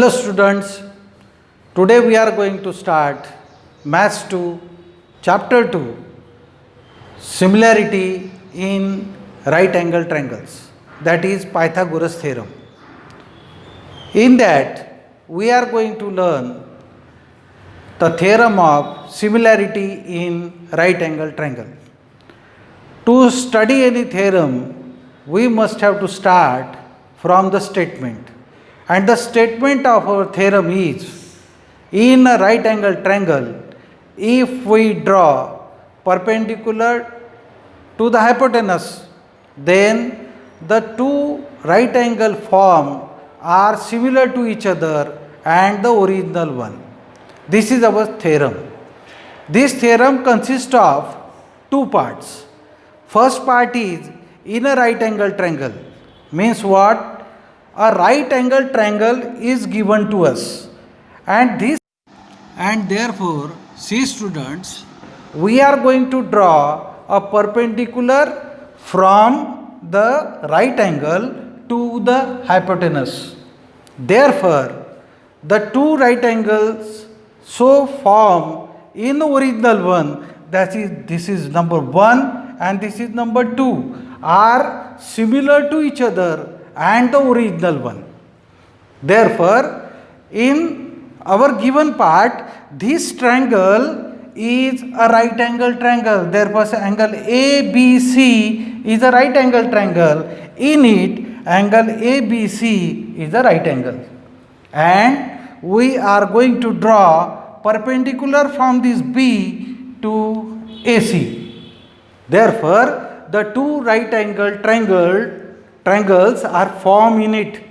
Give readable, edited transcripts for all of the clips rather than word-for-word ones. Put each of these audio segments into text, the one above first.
Hello students, today we are going to start Maths 2, Chapter 2, Similarity in Right Angle Triangles, that is Pythagoras theorem. In that, we are going to learn the theorem of similarity in right angle triangle. To study any theorem, we must have to start from the statement. And the statement of our theorem is, in a right angle triangle, if we draw perpendicular to the hypotenuse, then the two right angle form are similar to each other and the original one. This is our theorem. This theorem consists of two parts. First part is in a right angle triangle. Means what? A right angle triangle is given to us, and therefore, see students, we are going to draw a perpendicular from the right angle to the hypotenuse. Therefore, the two right angles so form in the original one, that is, this is number 1 and this is number 2, are similar to each other and the original one. Therefore, in our given part, this triangle is a right angle triangle. Therefore, angle ABC is a right angle triangle. In it, angle ABC is a right angle. And we are going to draw perpendicular from this B to AC. Therefore, the two right angle triangles are formed in it,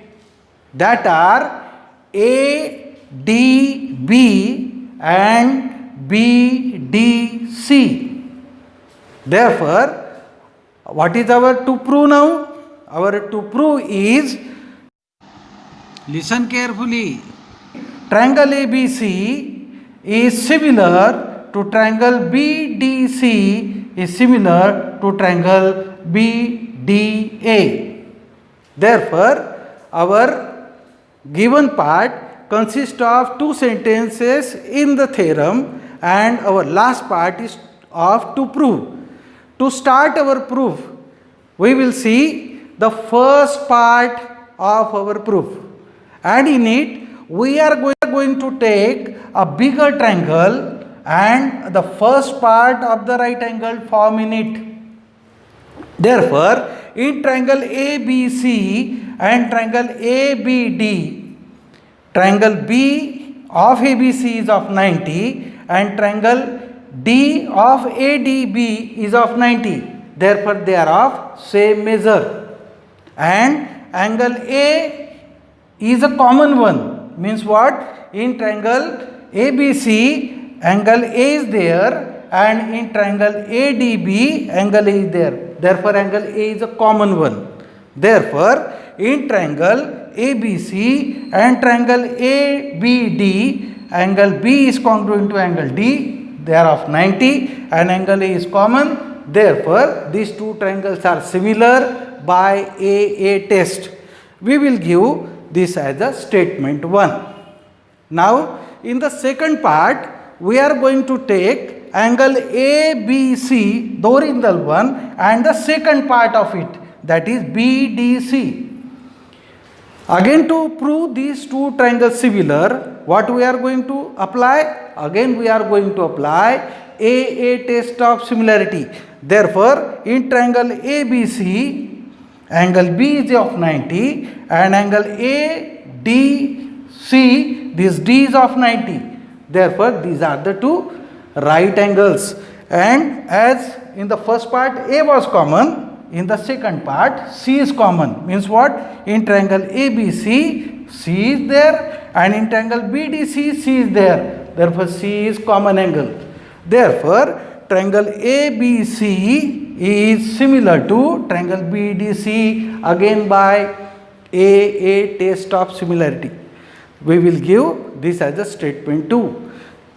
that are ADB and BDC. Therefore, what is our to prove now? Our to prove is, listen carefully, triangle ABC is similar to triangle BDC is similar to triangle BDA. Therefore, our given part consists of two sentences in the theorem, and our last part is of to prove. To start our proof, we will see the first part of our proof, and in it we are going to take a bigger triangle and the first part of the right angle form in it. Therefore, in triangle ABC and triangle ABD, triangle B of ABC is of 90 and triangle D of ADB is of 90. Therefore, they are of same measure. And angle A is a common one. Means what? In triangle ABC, angle A is there, and in triangle ADB, angle A is there. Therefore, angle A is a common one. Therefore, in triangle ABC and triangle ABD, angle B is congruent to angle D. They are of 90 and angle A is common. Therefore, these two triangles are similar by AA test. We will give this as a statement 1. Now, in the second part, we are going to take angle ABC, the original one, and the second part of it, that is BDC. Again, to prove these two triangles similar, what we are going to apply? Again, we are going to apply AA test of similarity. Therefore, in triangle ABC, angle B is of 90 and angle ADC, this D is of 90. Therefore, these are the two right angles. And as in the first part A was common, in the second part C is common. Means what? In triangle ABC, C is there, and in triangle BDC, C is there. Therefore, C is common angle. Therefore, triangle ABC is similar to triangle BDC, again by AA test of similarity. We will give this as a statement 2.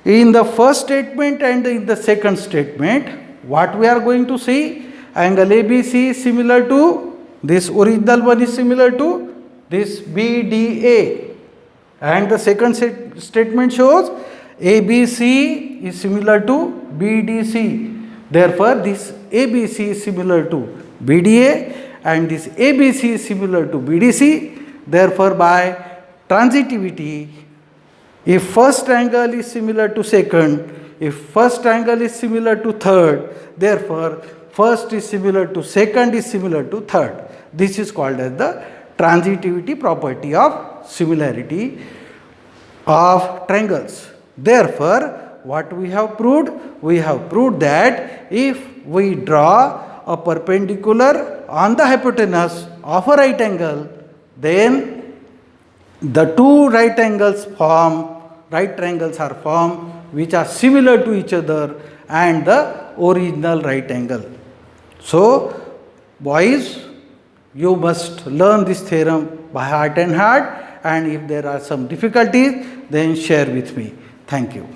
In the first statement and in the second statement, what we are going to see? Angle ABC is similar to, this original one is similar to this BDA. And the second statement shows ABC is similar to BDC. Therefore, this ABC is similar to BDA and this ABC is similar to BDC. Therefore, by transitivity, if first angle is similar to second, if first angle is similar to third, therefore first is similar to second is similar to third. This is called as the transitivity property of similarity of triangles. Therefore, what we have proved? We have proved that if we draw a perpendicular on the hypotenuse of a right angle, then the two right triangles are formed which are similar to each other and the original right angle. So, boys, you must learn this theorem by heart and heart, and if there are some difficulties, then share with me. Thank you.